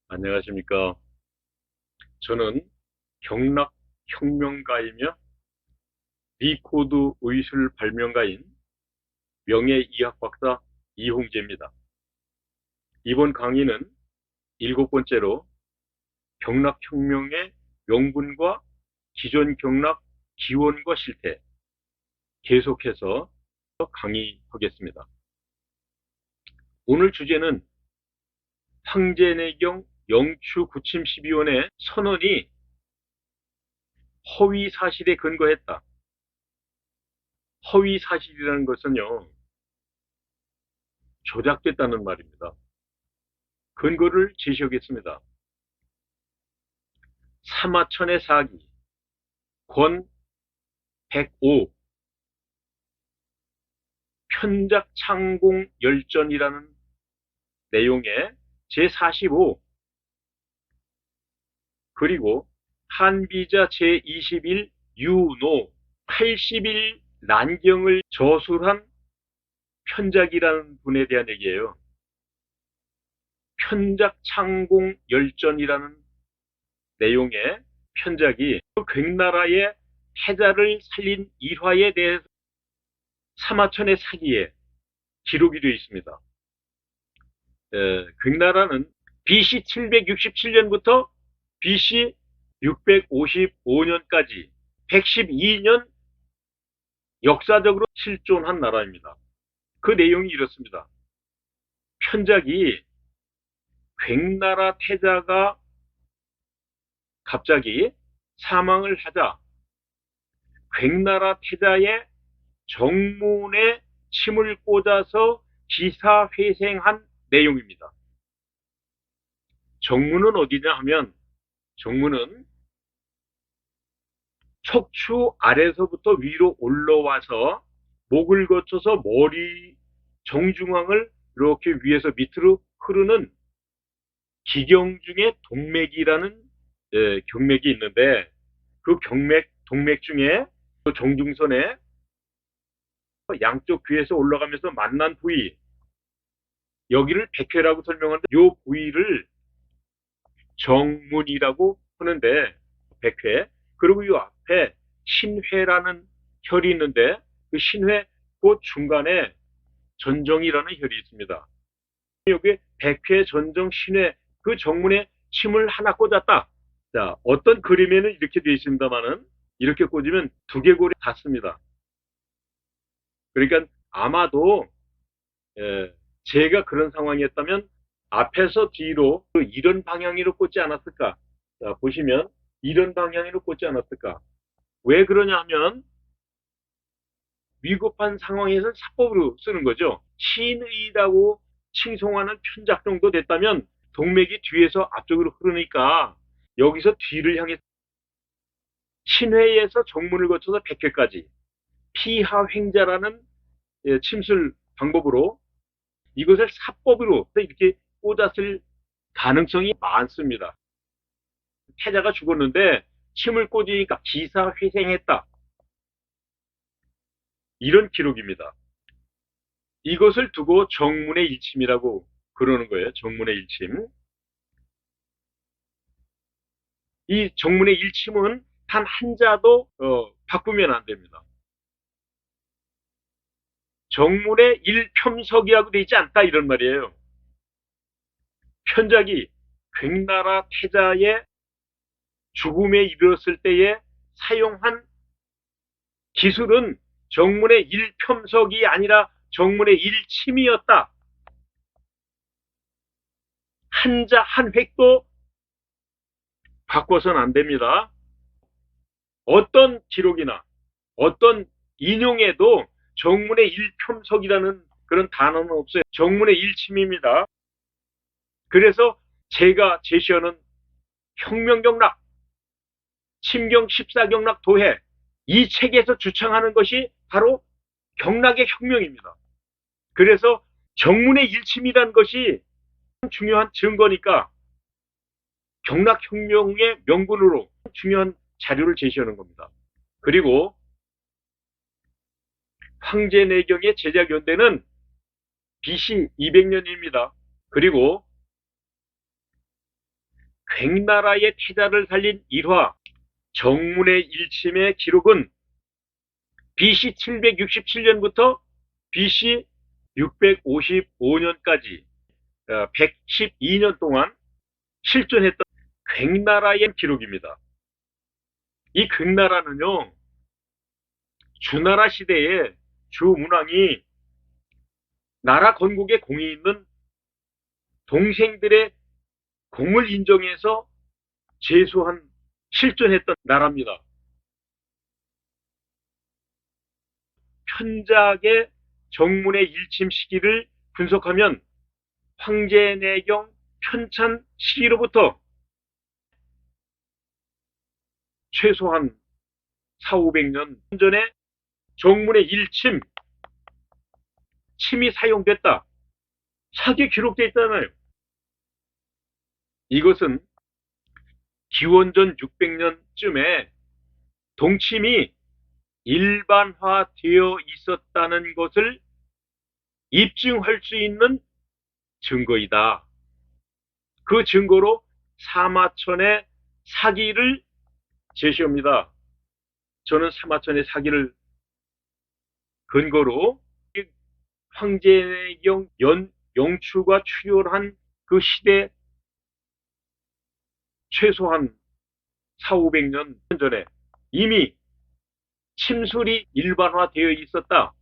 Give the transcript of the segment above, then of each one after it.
안녕하십니까. 저는 경락혁명가이며 리코드 의술 발명가인 명예의학 박사 이홍재입니다. 이번 강의는 일곱 번째로 경락혁명의 명분과 기존 경락 기원과 실태 계속해서 강의하겠습니다. 오늘 주제는 황제내경 영추 구침 12원의 선언이 허위 사실에 근거했다. 허위 사실이라는 것은요, 조작됐다는 말입니다. 근거를 제시하겠습니다. 사마천의 사기, 권 105, 편작창공 열전이라는 내용의 제45, 그리고 한비자 제21 유노 80일 난경을 저술한 편작이라는 분에 대한 얘기예요. 편작창공 열전이라는 내용의 편작이 괭나라의 태자를 살린 일화에 대해서 사마천의 사기에 기록이 되어 있습니다. 괭나라는 BC 767년부터 BC 655년까지 112년 역사적으로 실존한 나라입니다. 그 내용이 이렇습니다. 편작이 괭나라 태자가 갑자기 사망을 하자 괭나라 태자의 정문에 침을 꽂아서 기사회생한 내용입니다. 정문은 어디냐 하면 정문은 척추 아래서부터 위로 올라와서 목을 거쳐서 머리 정중앙을 이렇게 위에서 밑으로 흐르는 기경 중에 동맥이라는 경맥이 있는데 그 동맥 중에 그 정중선에 양쪽 귀에서 올라가면서 만난 부위, 여기를 백회라고 설명하는데 이 부위를 정문이라고 하는데 백회, 그리고 이 앞에 신회라는 혈이 있는데 그 신회 그 중간에 전정이라는 혈이 있습니다. 여기 백회, 전정, 신회 그 정문에 침을 하나 꽂았다. 자, 어떤 그림에는 이렇게 되어 있습니다만은 이렇게 꽂으면 두개골이 닿습니다. 그러니까 아마도 제가 그런 상황이었다면 앞에서 뒤로 이런 방향으로 꽂지 않았을까? 자, 보시면 이런 방향으로 꽂지 않았을까? 왜 그러냐 하면 위급한 상황에서는 사법으로 쓰는 거죠. 신의라고 칭송하는 편작 정도 됐다면 동맥이 뒤에서 앞쪽으로 흐르니까 여기서 뒤를 향해 신회에서 정문을 거쳐서 백회까지 피하횡자라는 침술 방법으로 이것을 사법으로 이렇게 꽂았을 가능성이 많습니다. 태자가 죽었는데 침을 꽂으니까 기사회생했다. 이런 기록입니다. 이것을 두고 정문의 일침이라고 그러는 거예요. 정문의 일침. 이 정문의 일침은 단 한자도 바꾸면 안 됩니다. 정문의 일평석이라고 되어 있지 않다 이런 말이에요. 편작이 괭나라 태자의 죽음에 이르렀을 때에 사용한 기술은 정문의 일평석이 아니라 정문의 일침이었다. 한자 한 획도 바꿔서는 안 됩니다. 어떤 기록이나 어떤 인용에도 정문의 일평석이라는 그런 단어는 없어요. 정문의 일침입니다. 그래서 제가 제시하는 혁명경락, 침경 14경락 도해, 이 책에서 주창하는 것이 바로 경락의 혁명입니다. 그래서 정문의 일침이라는 것이 중요한 증거니까 경락혁명의 명분으로 중요한 자료를 제시하는 겁니다. 그리고 황제내경의 제작 연대는 BC 200년입니다. 그리고 백나라의 태자를 살린 일화 정문의 일침의 기록은 BC 767년부터 BC 655년까지 112년 동안 실존했던 괭나라의 기록입니다. 이 괭나라는요, 주나라 시대에 주문왕이 나라 건국에 공이 있는 동생들의 공을 인정해서 제수한 실존했던 나라입니다. 편작의 정문의 일침 시기를 분석하면 황제내경 편찬 시기로부터 최소한 400~500년 전에 정문의 일침, 침이 사용됐다. 사기에 기록되어 있잖아요. 이것은 기원전 600년쯤에 동침이 일반화되어 있었다는 것을 입증할 수 있는 증거이다. 그 증거로 사마천의 사기를 제시합니다. 저는 사마천의 사기를 근거로 황제경 영추가 출현한 그 시대 최소한 400~500년 전에 이미 침술이 일반화되어 있었다.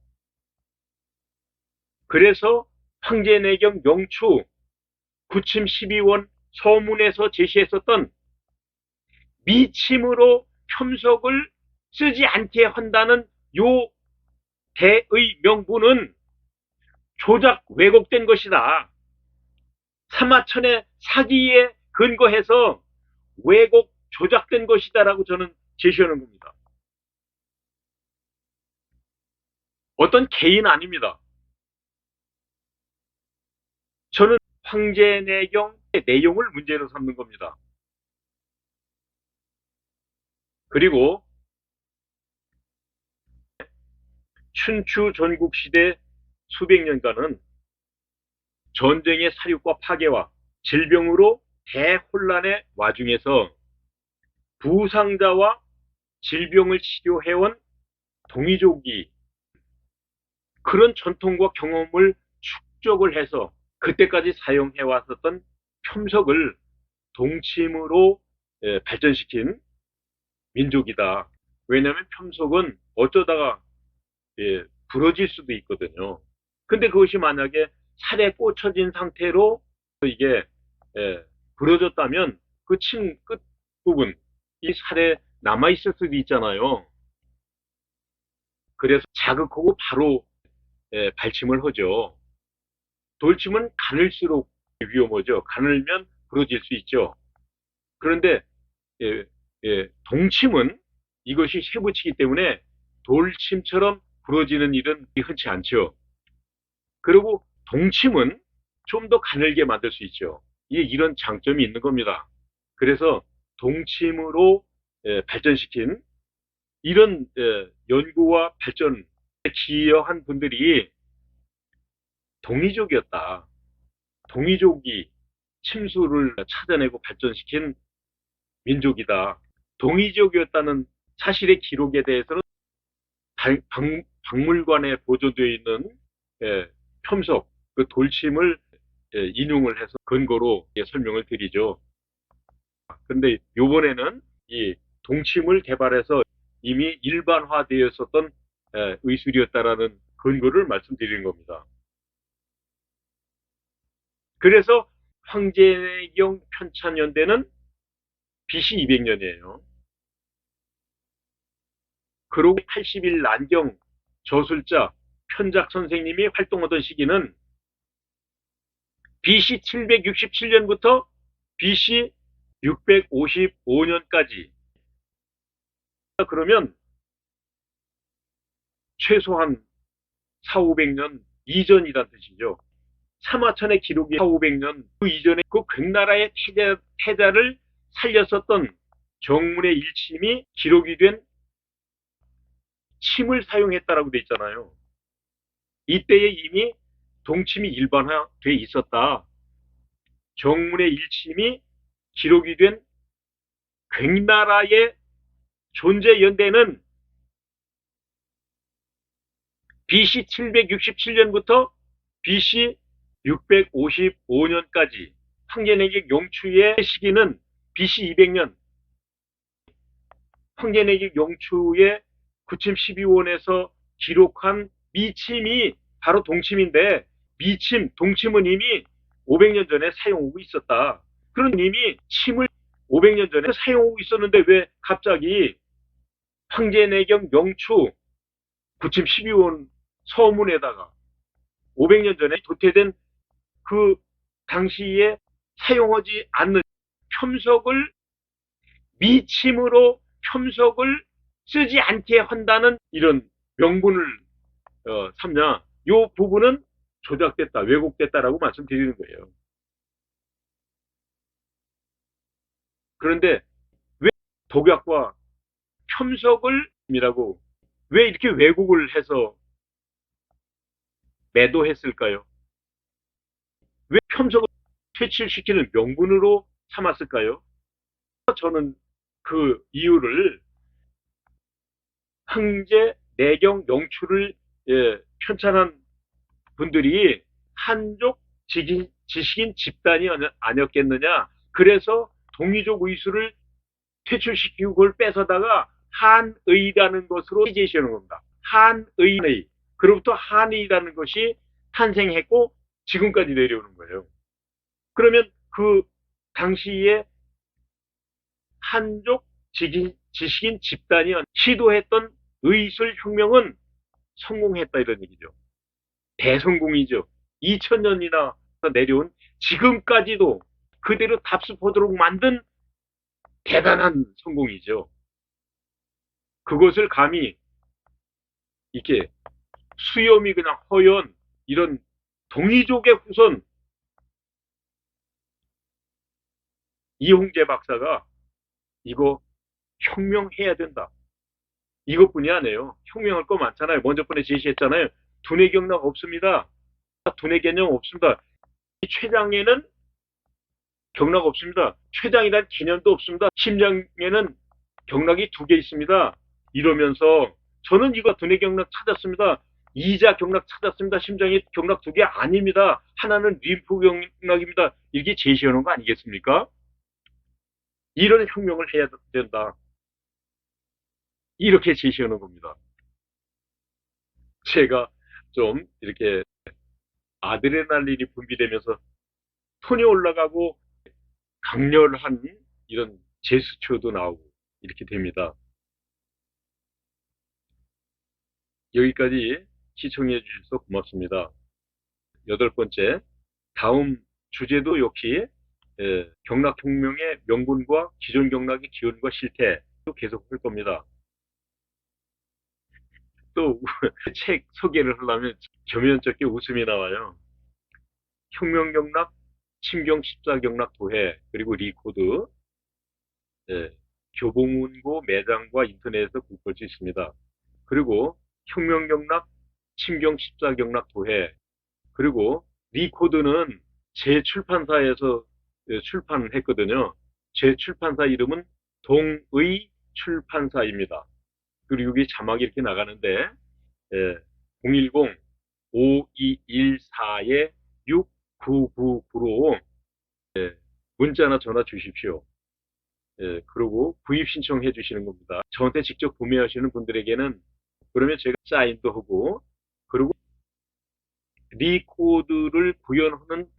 그래서 황제내경 영추 구침 12원 서문에서 제시했었던 미침으로 첨석을 쓰지 않게 한다는 요 대의 명분은 조작 왜곡된 것이다. 사마천의 사기에 근거해서 왜곡 조작된 것이다라고 저는 제시하는 겁니다. 어떤 개인 아닙니다. 저는 황제내경의 내용을 문제로 삼는 겁니다. 그리고 춘추 전국시대 수백 년간은 전쟁의 사륙과 파괴와 질병으로 대혼란의 와중에서 부상자와 질병을 치료해온 동이족이 그런 전통과 경험을 축적을 해서 그때까지 사용해왔었던 첨석을 동침으로 발전시킨 민족이다. 왜냐하면 첨석은 어쩌다가 부러질 수도 있거든요. 근데 그것이 만약에 살에 꽂혀진 상태로 이게 부러졌다면 그 침 끝 부분, 이 살에 남아있을 수도 있잖아요. 그래서 자극하고 바로 발침을 하죠. 돌침은 가늘수록 위험하죠. 가늘면 부러질 수 있죠. 그런데 동침은 이것이 쇠붙이기 때문에 돌침처럼 부러지는 일은 흔치 않죠. 그리고 동침은 좀 더 가늘게 만들 수 있죠. 이런 장점이 있는 겁니다. 그래서 동침으로 발전시킨 이런 연구와 발전에 기여한 분들이 동이족이었다. 동이족이 침수를 찾아내고 발전시킨 민족이다. 동이족이었다는 사실의 기록에 대해서는 박물관에 보존되어 있는 첨석, 그 돌침을 인용을 해서 근거로 설명을 드리죠. 그런데 이번에는 이 동침을 개발해서 이미 일반화되었었던 의술이었다라는 근거를 말씀드리는 겁니다. 그래서 황제경 편찬연대는 BC 200년이에요. 그러고 80일 난경 저술자 편작 선생님이 활동하던 시기는 BC 767년부터 BC 655년까지. 그러면 최소한 400~500년 이전이란 뜻이죠. 사마천의 기록이 400~500년 그 이전에 그 괭나라의 태자를 살렸었던 정문의 일침이 기록이 된 침을 사용했다라고 돼 있잖아요. 이때에 이미 동침이 일반화돼 있었다. 정문의 일침이 기록이 된 괭나라의 존재 연대는 BC 767년부터 BC 655년까지, 황제내격 용추의 시기는 BC 200년, 황제내격 용추의 구침 12원에서 기록한 미침이 바로 동침인데, 미침, 동침은 이미 500년 전에 사용하고 있었다. 그런 이미 침을 500년 전에 사용하고 있었는데 왜 갑자기 황제내격 용추 구침 12원 서문에다가 500년 전에 도태된 그 당시에 사용하지 않는 첨석을 미침으로 첨석을 쓰지 않게 한다는 이런 명분을 삼냐, 이 부분은 조작됐다, 왜곡됐다라고 말씀드리는 거예요. 그런데 왜 독약과 첨석을 이라고 왜 이렇게 왜곡을 해서 매도했을까요? 왜 첨석을 퇴출시키는 명분으로 삼았을까요? 저는 그 이유를 황제 내경 영추를 편찬한 분들이 한족 지식인 집단이 아니었겠느냐. 그래서 동이족 의수를 퇴출시키고 그걸 뺏어다가 한의라는 것으로 제시하는 겁니다. 한의. 그로부터 한의라는 것이 탄생했고 지금까지 내려오는 거예요. 그러면 그 당시에 한족 지식인 집단이 시도했던 의술혁명은 성공했다, 이런 얘기죠. 대성공이죠. 2000년이나 내려온 지금까지도 그대로 답습하도록 만든 대단한 성공이죠. 그것을 감히 이렇게 수염이 그냥 허연 이런 동이족의 후손 이홍재 박사가 이거 혁명해야 된다, 이것뿐이 아니에요. 혁명할 거 많잖아요. 먼저 번에 제시했잖아요. 두뇌 경락 없습니다. 두뇌 개념 없습니다. 췌장에는 경락 없습니다. 췌장이란 개념도 없습니다. 심장에는 경락이 2개 있습니다. 이러면서 저는 이거 두뇌 경락 찾았습니다. 이자 경락 찾았습니다. 심장에 경락 2개 아닙니다. 하나는 림프 경락입니다. 이렇게 제시하는 거 아니겠습니까? 이런 혁명을 해야 된다, 이렇게 제시하는 겁니다. 제가 좀 이렇게 아드레날린이 분비되면서 톤이 올라가고 강렬한 이런 제스처도 나오고 이렇게 됩니다. 여기까지 시청해 주셔서 고맙습니다. 8번째, 다음 주제도 역시 경락혁명의 명분과 기존 경락의 기원과 실태도 계속 할 겁니다. 또 책 소개를 하려면 겸연쩍게 웃음이 나와요. 혁명경락, 침경14경락 도해, 그리고 리코드, 교보문고 매장과 인터넷에서 구입할 수 있습니다. 그리고 혁명경락, 침경14경락 도해, 그리고 리코드는 제 출판사에서 출판을 했거든요. 제 출판사 이름은 동의 출판사입니다. 그리고 여기 자막이 이렇게 나가는데 010-5214-6999로 문자나 전화 주십시오. 그리고 구입 신청해 주시는 겁니다. 저한테 직접 구매하시는 분들에게는 그러면 제가 사인도 하고, 그리고 리코드를 구현하는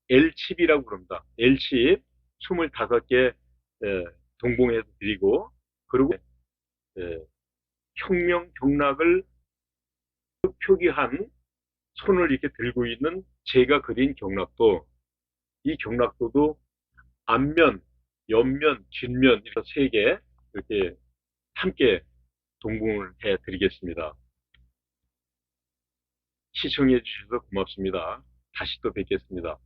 L칩이라고 부릅니다. L칩 25개 동봉해서 드리고, 그리고 혁명 경락을 표기한 손을 이렇게 들고 있는 제가 그린 경락도, 이 경락도도 앞면, 옆면, 뒷면 이렇게 3개 이렇게 함께 동봉을 해 드리겠습니다. 시청해 주셔서 고맙습니다. 다시 또 뵙겠습니다.